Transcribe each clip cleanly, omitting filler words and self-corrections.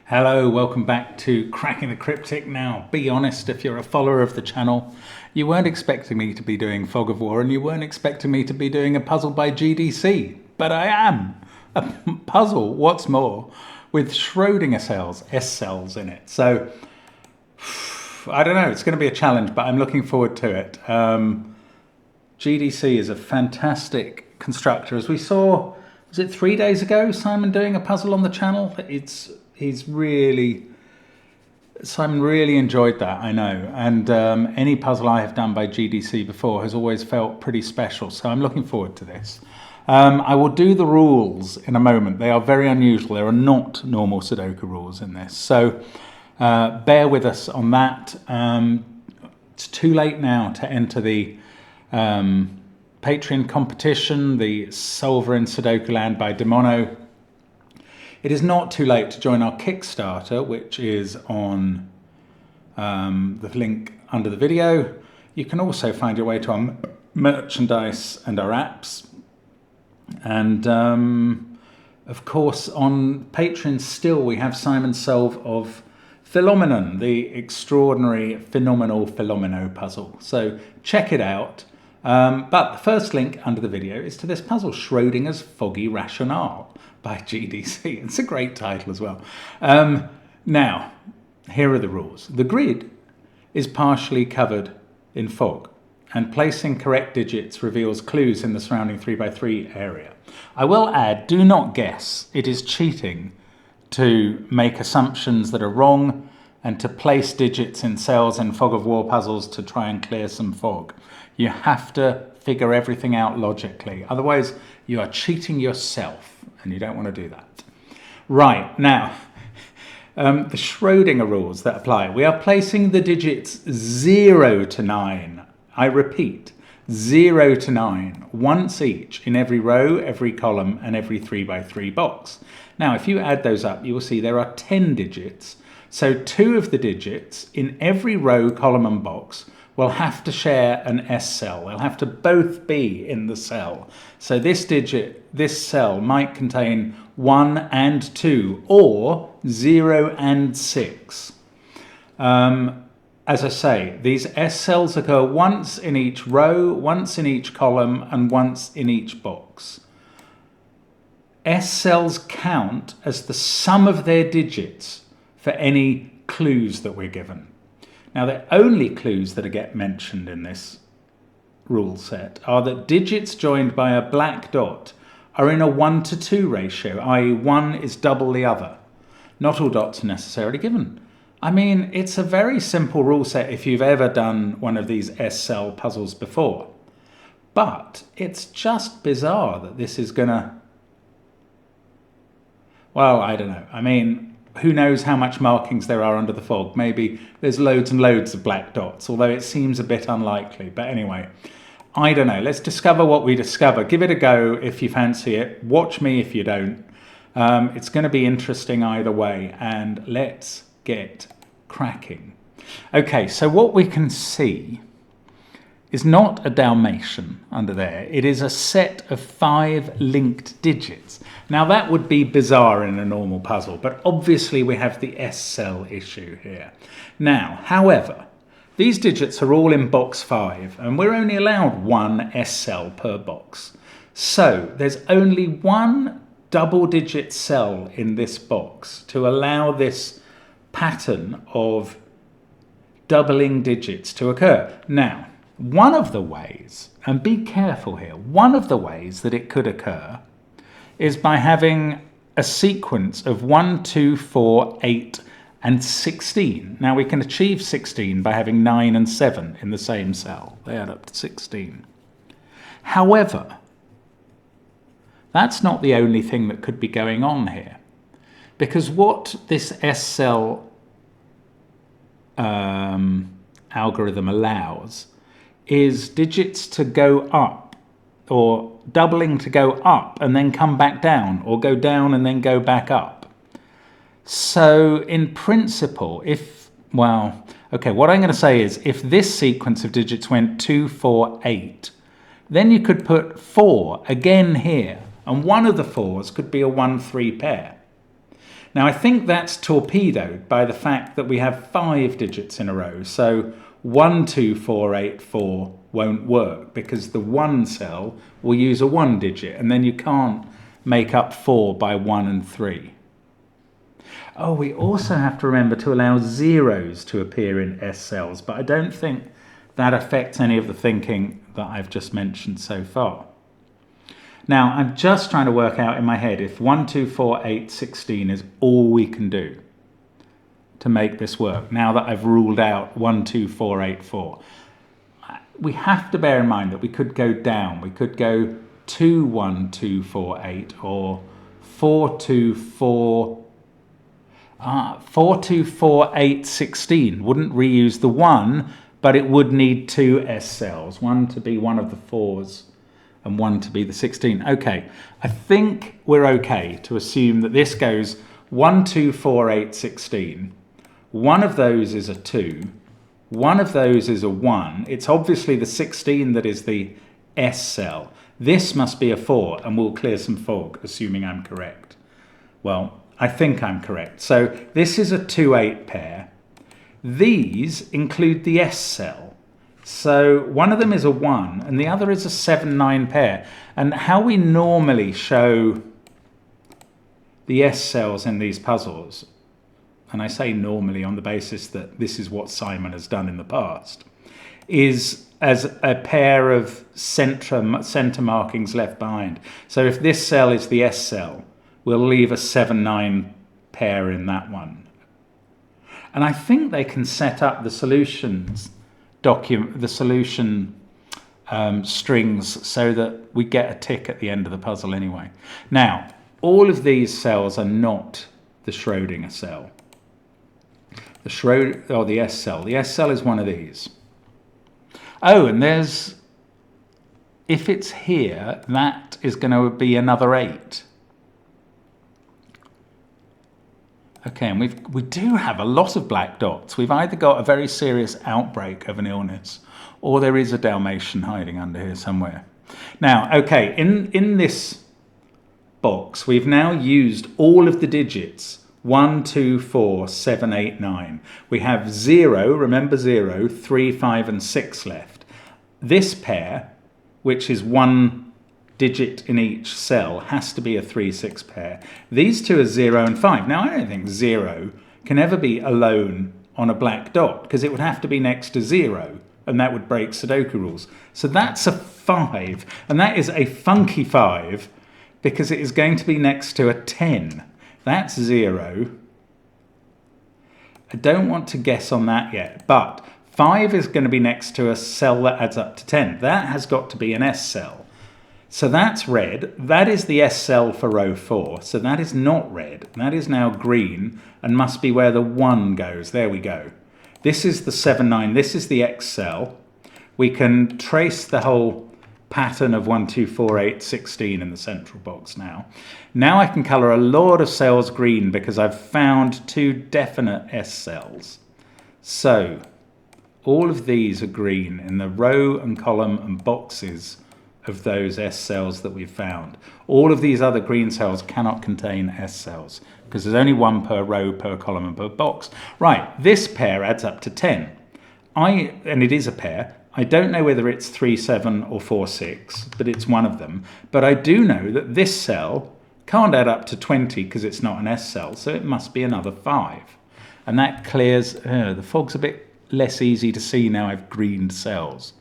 Hello, welcome back to Cracking the Cryptic. Now, be honest, if you're a follower of the channel, you weren't expecting me to be doing Fog of War and you weren't expecting me to be doing a puzzle by GDC, but I am. A puzzle, what's more, with Schrödinger cells, S cells in it. So, I don't know, it's going to be a challenge, but I'm looking forward to it. GDC is a fantastic constructor. As we saw, was it 3 days ago, Simon doing a puzzle on the channel? Simon really enjoyed that, I know. And any puzzle I have done by GDC before has always felt pretty special. So I'm looking forward to this. I will do the rules in a moment. They are very unusual. There are not normal Sudoku rules in this. So bear with us on that. It's too late now to enter the Patreon competition, the Solver in Sudoku Land by Demono. It is not too late to join our Kickstarter, which is on the link under the video. You can also find your way to our merchandise and our apps. And of course, on Patreon still, we have Simon's Solve of Phenomenon, the extraordinary phenomenal Philomeno puzzle. So check it out. But the first link under the video is to this puzzle, Schrödinger's Foggy Rationale by GDC. It's a great title as well. Now, here are the rules. The grid is partially covered in fog, and placing correct digits reveals clues in the surrounding 3x3 area. I will add, do not guess. It is cheating to make assumptions that are wrong and to place digits in cells in Fog of War puzzles to try and clear some fog. You have to figure everything out logically. Otherwise, you are cheating yourself, and you don't want to do that. Right, now, the Schrödinger rules that apply. We are placing the digits 0 to 9. I repeat, 0 to 9, once each in every row, every column, and every 3x3 box. Now, if you add those up, you will see there are 10 digits. So 2 of the digits in every row, column, and box will have to share an S cell. They'll have to both be in the cell. So this cell might contain 1 and 2, or 0 and 6. As I say, these S cells occur once in each row, once in each column, and once in each box. S cells count as the sum of their digits for any clues that we're given. Now, the only clues that get mentioned in this rule set are that digits joined by a black dot are in a 1-to-2 ratio, i.e. one is double the other. Not all dots are necessarily given. I mean, it's a very simple rule set if you've ever done one of these S-cell puzzles before. But it's just bizarre that this is gonna... Well, I don't know. I mean, who knows how much markings there are under the fog? Maybe there's loads and loads of black dots, although it seems a bit unlikely. But anyway, I don't know. Let's discover what we discover. Give it a go if you fancy it. Watch me if you don't. It's going to be interesting either way. And let's get cracking. Okay, so what we can see is not a Dalmatian under there. It is a set of 5 linked digits. Now that would be bizarre in a normal puzzle, but obviously we have the S cell issue here. Now, however, these digits are all in box 5, and we're only allowed 1 S cell per box. So there's only 1 double-digit cell in this box to allow this pattern of doubling digits to occur. Now, one of the ways, and be careful here, one of the ways that it could occur is by having a sequence of 1, 2, 4, 8, and 16. Now we can achieve 16 by having 9 and 7 in the same cell. They add up to 16. However, that's not the only thing that could be going on here, because what this S cell algorithm allows is digits to go up, or doubling to go up and then come back down, or go down and then go back up. So in principle, what I'm going to say is if this sequence of digits went 2, 4, 8, then you could put 4 again here, and one of the 4s could be a 1-3 pair. Now I think that's torpedoed by the fact that we have 5 digits in a row. So 12484 won't work because the 1 cell will use a 1 digit, and then you can't make up 4 by 1 and 3. Oh, we also have to remember to allow zeros to appear in S cells, but I don't think that affects any of the thinking that I've just mentioned so far. Now, I'm just trying to work out in my head if 1, 2, 4, 8, 16 is all we can do to make this work, now that I've ruled out 1, 2, 4, 8, 4. We have to bear in mind that we could go down. We could go 2, 1, 2, 4, 8, or 4, 2, 4, 4, 2, 4, 8, 16. Wouldn't reuse the 1, but it would need 2 S cells, one to be one of the 4s and one to be the 16. Okay, I think we're okay to assume that this goes 1, 2, 4, 8, 16. One of those is a 2. One of those is a 1. It's obviously the 16 that is the S cell. This must be a 4, and we'll clear some fog, assuming I'm correct. Well, I think I'm correct. So this is a 2-8 pair. These include the S cell. So one of them is a 1 and the other is a 7-9 pair. And how we normally show the S cells in these puzzles, and I say normally on the basis that this is what Simon has done in the past, is as a pair of center markings left behind. So if this cell is the S cell, we'll leave a 7-9 pair in that one. And I think they can set up the solutions strings so that we get a tick at the end of the puzzle anyway. Now, all of these cells are not the Schrödinger cell. The S cell. The S cell is one of these. Oh, and there's, if it's here, that is going to be another 8. Okay, and we do have a lot of black dots. We've either got a very serious outbreak of an illness, or there is a Dalmatian hiding under here somewhere. Now, okay, in this box, we've now used all of the digits. 1, 2, 4, 7, 8, 9. We have 0, remember 0, 3, 5, and 6 left. This pair, which is 1 digit in each cell, has to be a 3, 6 pair. These two are 0 and 5. Now, I don't think 0 can ever be alone on a black dot, because it would have to be next to 0, and that would break Sudoku rules. So that's a 5, and that is a funky 5, because it is going to be next to a 10. That's 0. I don't want to guess on that yet, but 5 is going to be next to a cell that adds up to 10. That has got to be an S cell. So that's red. That is the S cell for row 4. So that is not red. That is now green and must be where the 1 goes. There we go. This is the 7, 9. This is the X cell. We can trace the whole pattern of 1, 2, 4, 8, 16 in the central box now. Now I can colour a lot of cells green because I've found 2 definite S cells. So all of these are green in the row and column and boxes of those S cells that we've found. All of these other green cells cannot contain S cells because there's only 1 per row, per column and per box. Right, this pair adds up to 10. And it is a pair. I don't know whether it's 3, 7 or 4, 6, but it's one of them. But I do know that this cell can't add up to 20 because it's not an S cell, so it must be another 5. And that clears, the fog's a bit less easy to see now I've greened cells.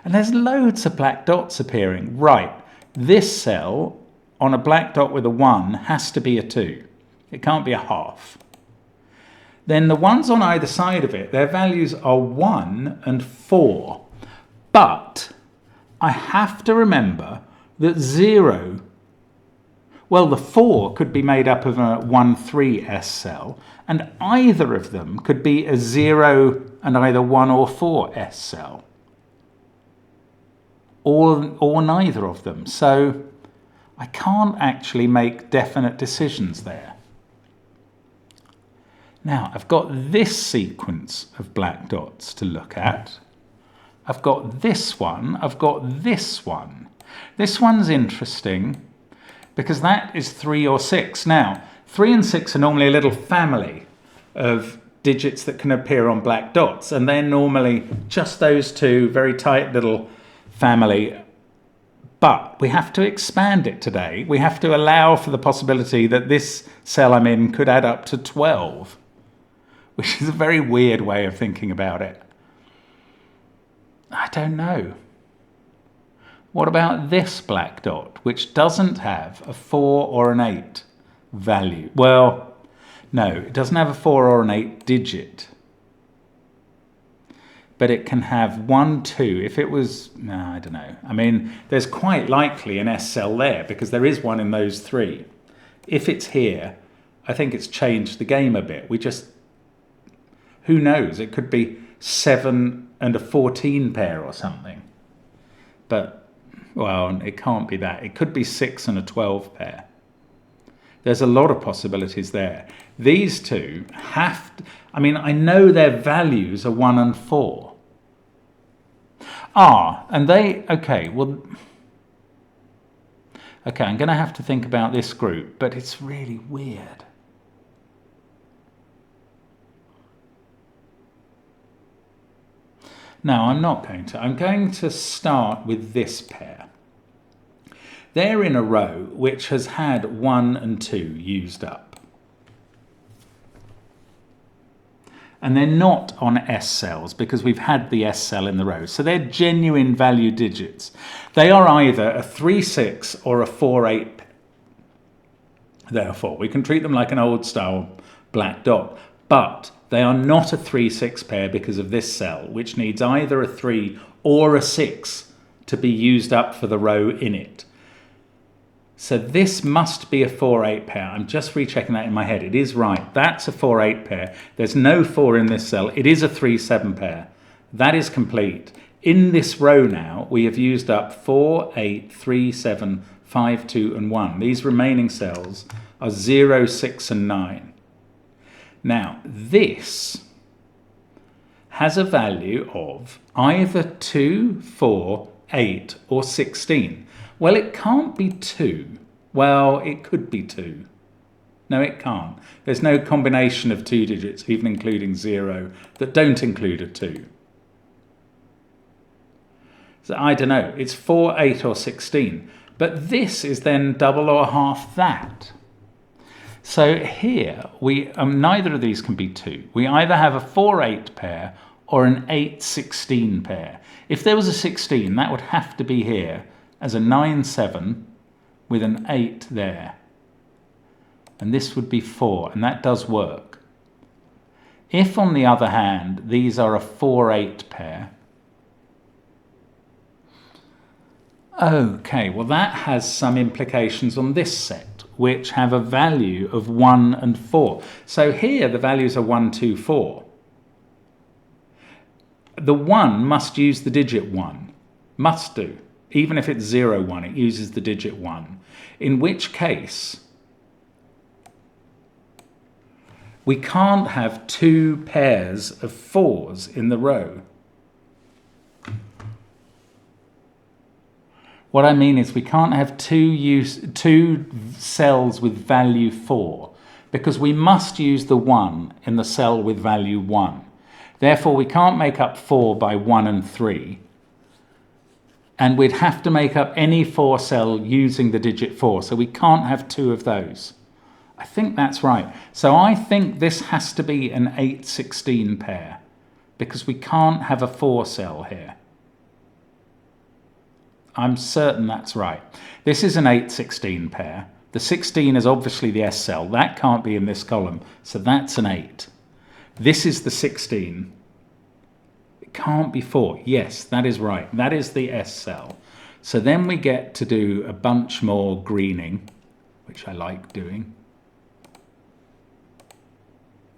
And there's loads of black dots appearing. Right, this cell on a black dot with a 1 has to be a 2. It can't be a half. Then the ones on either side of it, their values are 1 and 4. But I have to remember that 0, well, the 4 could be made up of a 1, 3 S cell, and either of them could be a 0 and either 1 or 4 S cell. Or neither of them. So I can't actually make definite decisions there. Now, I've got this sequence of black dots to look at. I've got this one. I've got this one. This one's interesting because that is 3 or 6. Now, 3 and 6 are normally a little family of digits that can appear on black dots, and they're normally just those two, very tight little family. But we have to expand it today. We have to allow for the possibility that this cell I'm in could add up to 12, which is a very weird way of thinking about it. I don't know. What about this black dot, which doesn't have a 4 or an 8 value? Well, no, it doesn't have a 4 or an 8 digit. But it can have 1, 2. If it was, no, I don't know. I mean, there's quite likely an S cell there because there is one in those 3. If it's here, I think it's changed the game a bit. Who knows? It could be 7 and a 14 pair or something. But, well, it can't be that. It could be 6 and a 12 pair. There's a lot of possibilities there. These two have to, I mean, I know their values are 1 and 4. And they, okay, well, okay, I'm going to have to think about this group, but it's really weird. No, I'm not going to. I'm going to start with this pair. They're in a row which has had 1 and 2 used up. And they're not on S cells because we've had the S cell in the row. So they're genuine value digits. They are either a 3-6 or a 4-8. Therefore, we can treat them like an old style black dot. But they are not a 3-6 pair because of this cell, which needs either a 3 or a 6 to be used up for the row in it. So this must be a 4-8 pair. I'm just rechecking that in my head. It is right. That's a 4-8 pair. There's no 4 in this cell. It is a 3-7 pair. That is complete. In this row now, we have used up 4, 8, 3, 7, 5, 2, and 1. These remaining cells are 0, 6, and 9. Now, this has a value of either 2, 4, 8, or 16. Well, it can't be 2. Well, it could be 2. No, it can't. There's no combination of 2 digits, even including 0, that don't include a 2. So I don't know. It's 4, 8, or 16. But this is then double or half that. So here, neither of these can be 2. We either have a 4-8 pair or an 8-16 pair. If there was a 16, that would have to be here as a 9-7 with an 8 there. And this would be 4, and that does work. If, on the other hand, these are a 4-8 pair, okay, well that has some implications on this set, which have a value of 1 and 4. So here the values are 1, 2, 4. The 1 must use the digit 1. Must do. Even if it's 0, 1, it uses the digit 1. In which case, we can't have 2 pairs of 4s in the row. What I mean is we can't have two cells with value 4 because we must use the 1 in the cell with value 1. Therefore, we can't make up 4 by 1 and 3. And we'd have to make up any 4 cell using the digit 4. So we can't have 2 of those. I think that's right. So I think this has to be an 8-16 pair because we can't have a 4 cell here. I'm certain that's right. This is an 8-16 pair. The 16 is obviously the S cell. That can't be in this column. So that's an 8. This is the 16. It can't be 4. Yes, that is right. That is the S cell. So then we get to do a bunch more greening, which I like doing.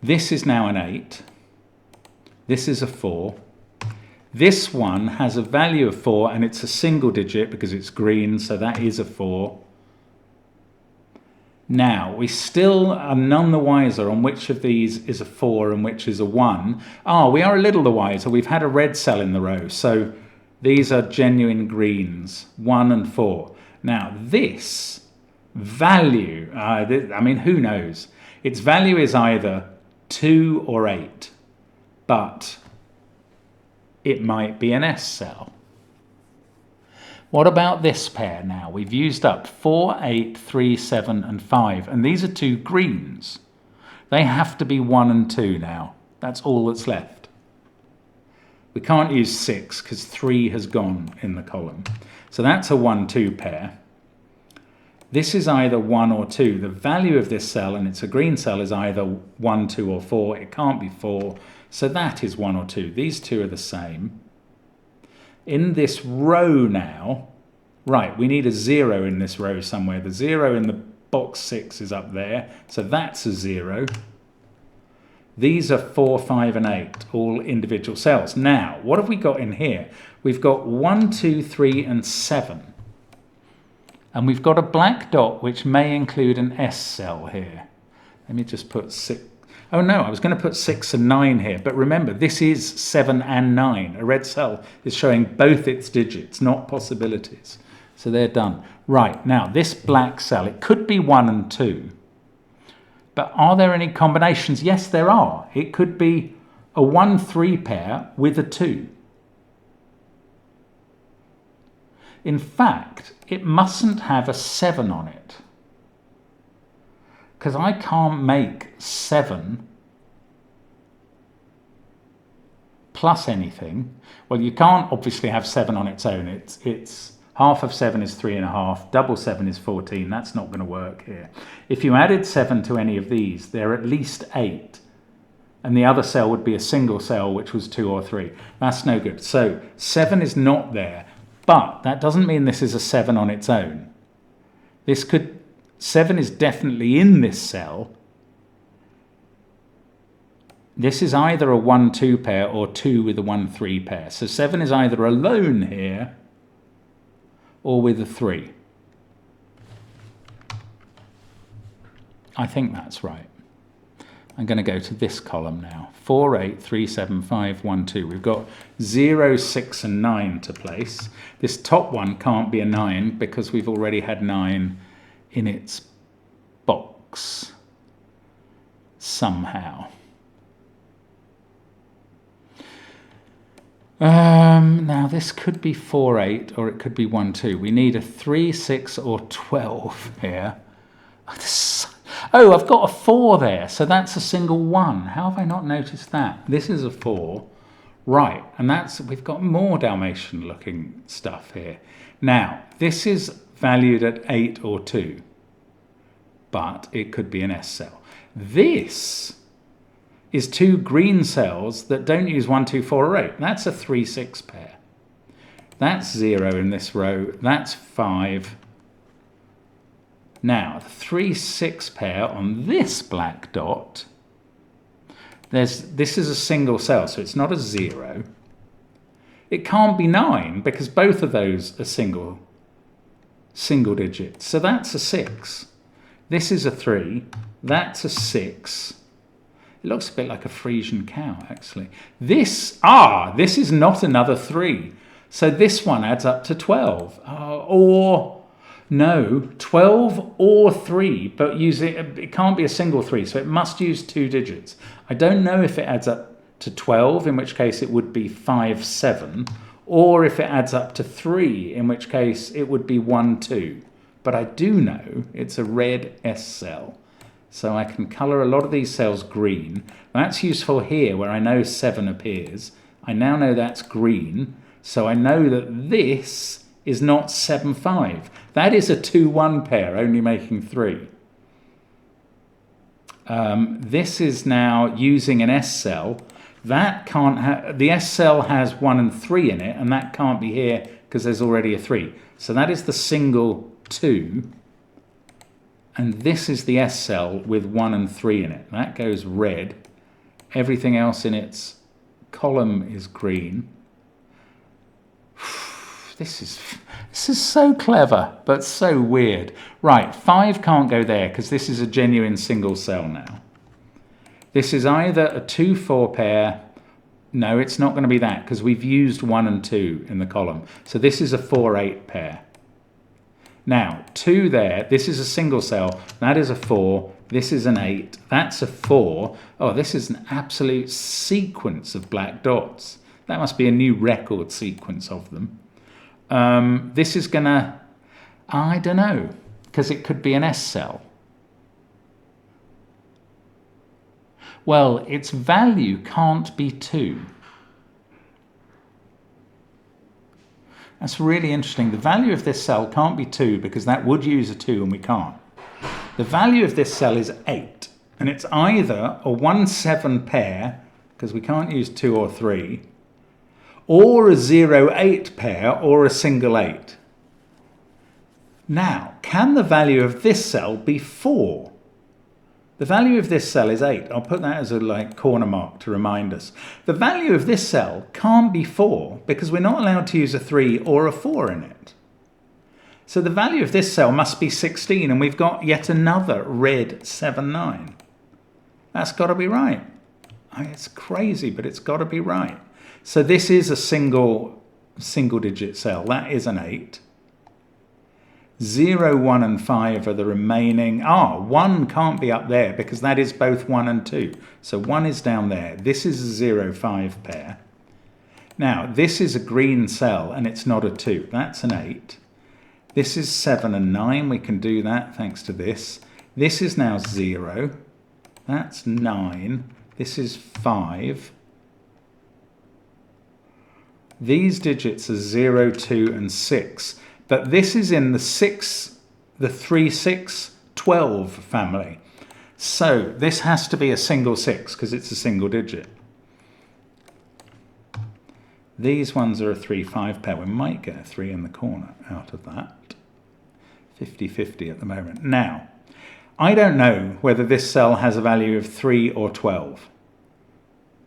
This is now an 8. This is a 4. This one has a value of 4 and it's a single digit because it's green, so that is a 4. Now, we still are none the wiser on which of these is a 4 and which is a 1. We are a little the wiser. We've had a red cell in the row, so these are genuine greens, 1 and 4. Now, this value, I mean, who knows? Its value is either 2 or 8, but it might be an S cell. What about this pair now? We've used up 4, 8, 3, 7 and 5, and these are 2 greens. They have to be 1 and 2 now. That's all that's left. We can't use 6 because 3 has gone in the column. So that's a 1-2 pair. This is either 1 or 2. The value of this cell, and it's a green cell, is either 1, 2 or 4. It can't be 4. So that is 1 or 2. These two are the same. In this row now, right, we need a 0 in this row somewhere. The 0 in the box 6 is up there, so that's a 0. These are 4, 5 and 8, all individual cells. Now, what have we got in here? We've got 1, 2, 3 and 7. And we've got a black dot which may include an S cell here. Let me just put 6. Oh no, I was going to put 6 and 9 here, but remember, this is 7 and 9. A red cell is showing both its digits, not possibilities. So they're done. Right, now this black cell, it could be 1 and 2. But are there any combinations? Yes, there are. It could be a 1-3 pair with a 2. In fact, it mustn't have a 7 on it, because I can't make 7 plus anything. Well, you can't obviously have 7 on its own. It's half of 7 is 3.5, double 7 is 14. That's not going to work here. If you added 7 to any of these, they're at least 8. And the other cell would be a single cell, which was 2 or 3. That's no good. So 7 is not there. But that doesn't mean this is a 7 on its own. 7 is definitely in this cell. This is either a 1-2 pair or 2 with a 1-3 pair. So 7 is either alone here or with a 3. I think that's right. I'm going to go to this column now. 4, 8, 3, 7, 5, 1, 2. We've got 0, 6 and 9 to place. This top one can't be a 9 because we've already had 9 in its box somehow. Now this could be 4, 8 or it could be 1, 2. We need a 3, 6 or 12 here. Oh, I've got a 4 there, so that's a single 1. How have I not noticed that? This is a 4. Right, and we've got more Dalmatian looking stuff here. Now, this is valued at 8 or 2, but it could be an S cell. This is 2 green cells that don't use 1, 2, 4 or 8. That's a 3, 6 pair. That's 0 in this row. That's 5. Now, the 3, 6 pair on this black dot, this is a single cell, so it's not a 0. It can't be 9 because both of those are single digits. So that's a 6. This is a 3. That's a 6. It looks a bit like a Frisian cow, actually. This is not another 3. So this one adds up to 12. No, 12 or 3, but it can't be a single 3, so it must use 2 digits. I don't know if it adds up to 12, in which case it would be 5, 7, or if it adds up to 3, in which case it would be 1, 2. But I do know it's a red S cell, so I can colour a lot of these cells green. That's useful here, where I know 7 appears. I now know that's green, so I know that this is not 7, 5. That is a 2, 1 pair, only making 3. This is now using an S cell. That can't the S cell has 1 and 3 in it, and that can't be here because there's already a 3. So that is the single 2. And this is the S cell with 1 and 3 in it. That goes red. Everything else in its column is green. This is so clever, but so weird. Right, 5 can't go there because this is a genuine single cell now. This is either a 2, 4 pair. No, it's not going to be that because we've used 1 and 2 in the column. So this is a 4, 8 pair. Now, 2 there, this is a single cell, that is a 4, this is an 8, that's a 4. Oh, this is an absolute sequence of black dots. That must be a new record sequence of them. This is gonna, I don't know, because it could be an S cell. Well, its value can't be 2. That's really interesting. The value of this cell can't be 2 because that would use a 2 and we can't. The value of this cell is 8, and it's either a 1-7 pair, because we can't use 2 or 3, or a 0-8 pair, or a single 8. Now, can the value of this cell be 4? The value of this cell is 8. I'll put that as a corner mark to remind us. The value of this cell can't be 4 because we're not allowed to use a 3 or a 4 in it. So the value of this cell must be 16, and we've got yet another red 7, 9. That's got to be right. It's crazy, but it's got to be right. So this is a single digit cell. That is an 8. 0, 1 and 5 are the remaining. 1 can't be up there because that is both 1 and 2. So 1 is down there. This is a 0-5 pair. Now, this is a green cell and it's not a 2. That's an 8. This is 7 and 9. We can do that thanks to this. This is now 0. That's 9. This is 5. These digits are 0, 2 and 6. But this is in the 3, 6, 12 family. So this has to be a single 6 because it's a single digit. These ones are a 3, 5 pair. We might get a 3 in the corner out of that. 50-50 at the moment. Now, I don't know whether this cell has a value of 3 or 12.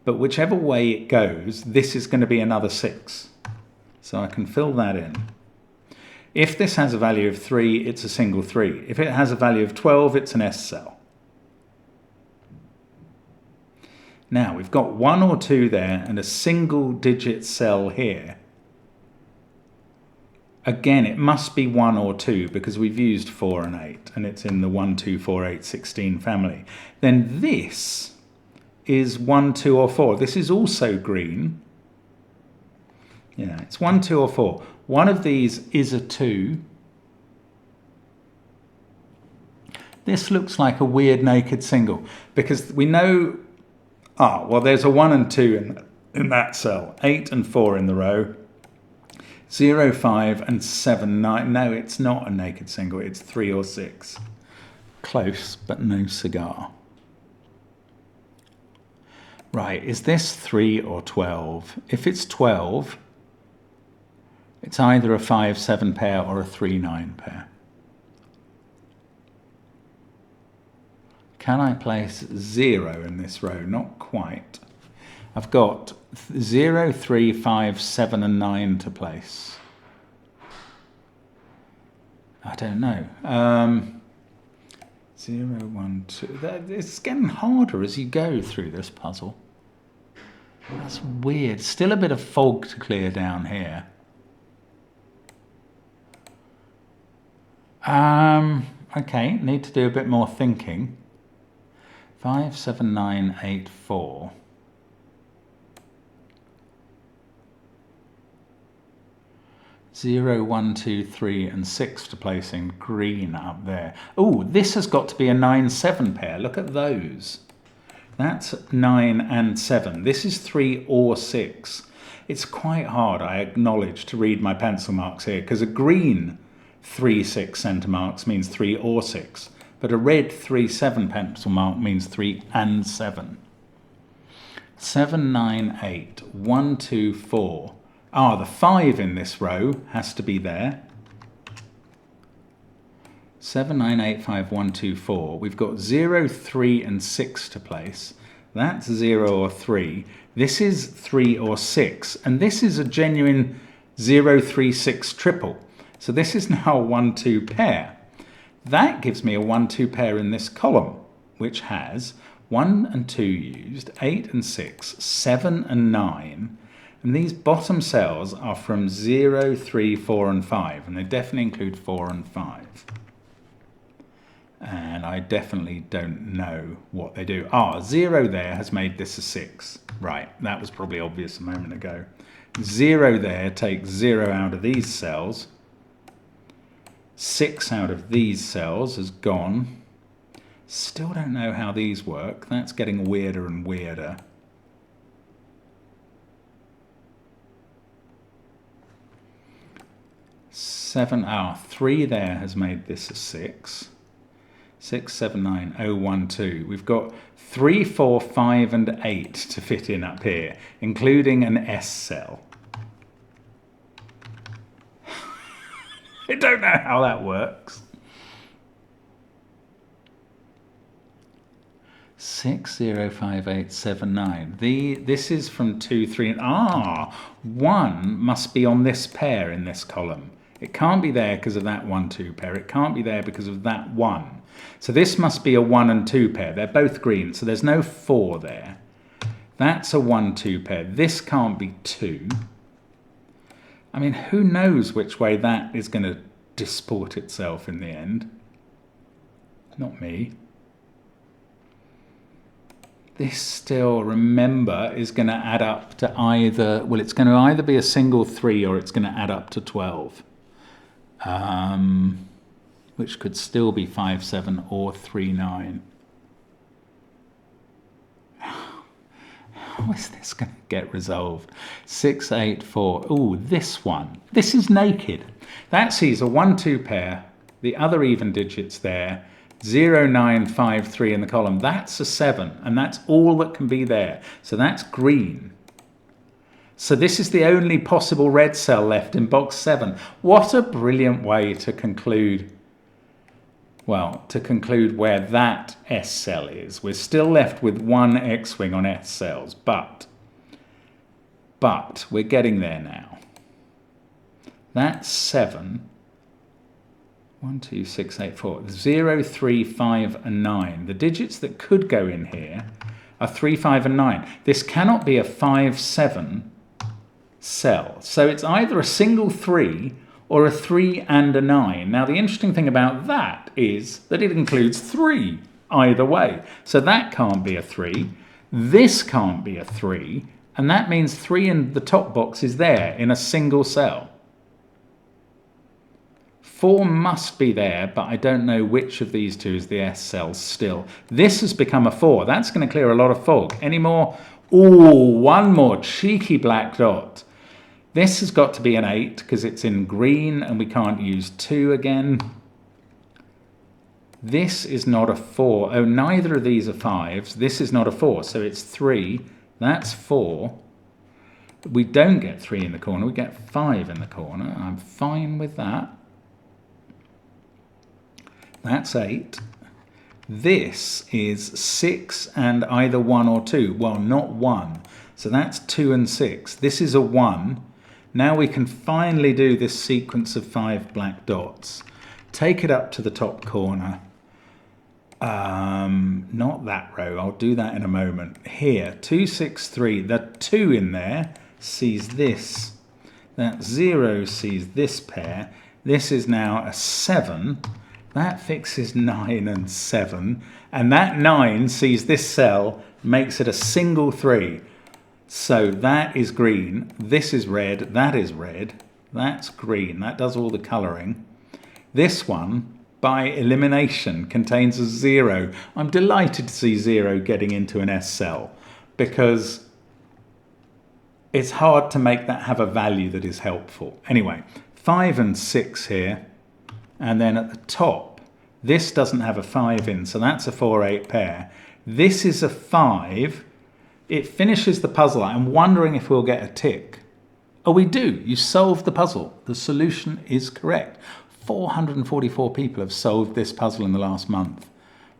But whichever way it goes, this is going to be another 6. So I can fill that in. If this has a value of 3, it's a single 3. If it has a value of 12, it's an S cell. Now, we've got 1 or 2 there and a single digit cell here. Again, it must be 1 or 2 because we've used 4 and 8 and it's in the 1, 2, 4, 8, 16 family. Then this is 1, 2 or 4. This is also green. Yeah, it's 1, 2 or 4. One of these is a 2. This looks like a weird naked single because we know, well, there's a 1 and 2 in that cell. 8 and 4 in the row. 0, 5 and 7, 9. No, it's not a naked single. It's 3 or 6. Close, but no cigar. Right, is this 3 or 12? If it's 12, it's either a 5, 7 pair or a 3, 9 pair. Can I place 0 in this row? Not quite. I've got 0, 3, 5, 7 and 9 to place. I don't know. 0, 1, 2. It's getting harder as you go through this puzzle. That's weird. Still a bit of fog to clear down here. Okay, need to do a bit more thinking. 5, 7, 9, 8, 4. Zero, 1, 2, 3 and 6 to place in green up there. Oh, this has got to be a 9, 7 pair. Look at those. That's 9 and 7. This is 3 or 6. It's quite hard, I acknowledge, to read my pencil marks here because a green 3, 6 centre marks means 3 or 6. But a red 3, 7 pencil mark means 3 and 7. 7, 9, 8. 1, 2, 4. The 5 in this row has to be there. 7, 9, 8, 5, 1, 2, 4. We've got 0, 3 and 6 to place. That's 0 or 3. This is 3 or 6. And this is a genuine 0, 3, 6 triple. So this is now a 1, 2 pair. That gives me a 1, 2 pair in this column, which has 1 and 2 used, 8 and 6, 7 and 9. And these bottom cells are from 0, 3, 4 and 5, and they definitely include 4 and 5. And I definitely don't know what they do. 0 there has made this a 6. Right, that was probably obvious a moment ago. 0 there takes 0 out of these cells. 6 out of these cells has gone. Still don't know how these work. That's getting weirder and weirder. Seven, 3 there has made this a 6. 6, 7, 9, 0, 1, 2. We've got 3, 4, 5 and 8 to fit in up here, including an S cell. I don't know how that works. 6, 0, 5, 8, 7, 9. This is from 2, 3, and 1 must be on this pair in this column. It can't be there because of that 1, 2 pair. It can't be there because of that 1. So this must be a 1 and 2 pair. They're both green, so there's no 4 there. That's a 1, 2 pair. This can't be 2. I mean, who knows which way that is going to disport itself in the end? Not me. This still, remember, is going to add up to either, well, it's going to either be a single 3 or it's going to add up to 12. Which could still be 5, 7 or 3, 9. How is this going to get resolved? 6, 8, 4. Ooh, this one. This is naked. That sees a 1, 2 pair, the other even digits there, 0, 9, 5, 3 in the column. That's a 7, and that's all that can be there. So that's green. So this is the only possible red cell left in box 7. What a brilliant way to conclude, well, to conclude where that S cell is. We're still left with one X-wing on S cells, but we're getting there now. That's 7. 1, 2, 6, 8, 4. 0, 3, 5 and 9. The digits that could go in here are 3, 5 and 9. This cannot be a 5, 7 cell. So it's either a single 3 or a 3 and a 9. Now the interesting thing about that is that it includes 3 either way. So that can't be a 3. This can't be a 3. And that means 3 in the top box is there in a single cell. 4 must be there, but I don't know which of these two is the S cell still. This has become a 4. That's going to clear a lot of fog. Any more? Ooh, one more cheeky black dot. This has got to be an 8 because it's in green and we can't use 2 again. This is not a 4. Oh, neither of these are 5s. This is not a 4, so it's 3. That's 4. We don't get 3 in the corner. We get 5 in the corner. I'm fine with that. That's 8. This is 6 and either 1 or 2. Well, not 1. So that's 2 and 6. This is a 1. Now we can finally do this sequence of 5 black dots. Take it up to the top corner. Not that row. I'll do that in a moment. Here, 2, 6, 3. The 2 in there sees this. That 0 sees this pair. This is now a 7. That fixes 9 and 7. And that 9 sees this cell, makes it a single 3. So that is green. This is red. That is red. That's green. That does all the colouring. This one, by elimination, contains a 0. I'm delighted to see 0 getting into an S cell because it's hard to make that have a value that is helpful. Anyway, 5 and 6 here. And then at the top, this doesn't have a 5 in, so that's a 4-8 pair. This is a 5. It finishes the puzzle. I'm wondering if we'll get a tick. Oh, we do. You solved the puzzle. The solution is correct. 444 people have solved this puzzle in the last month.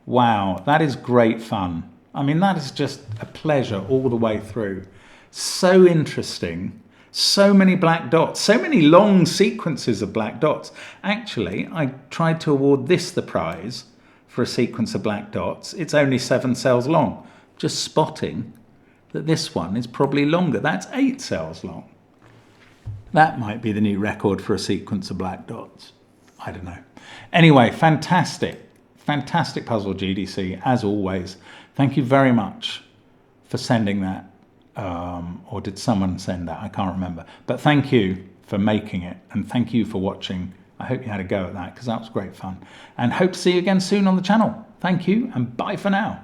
Wow, that is great fun. I mean, that is just a pleasure all the way through. So interesting. So many black dots, so many long sequences of black dots. Actually, I tried to award this the prize for a sequence of black dots. It's only 7 cells long. Just spotting that this one is probably longer. That's 8 cells long. That might be the new record for a sequence of black dots. I don't know. Anyway, fantastic puzzle, GDC, as always. Thank you very much for sending that. Or did someone send that? I can't remember. But thank you for making it, and thank you for watching. I hope you had a go at that, because that was great fun. And hope to see you again soon on the channel. Thank you, and bye for now.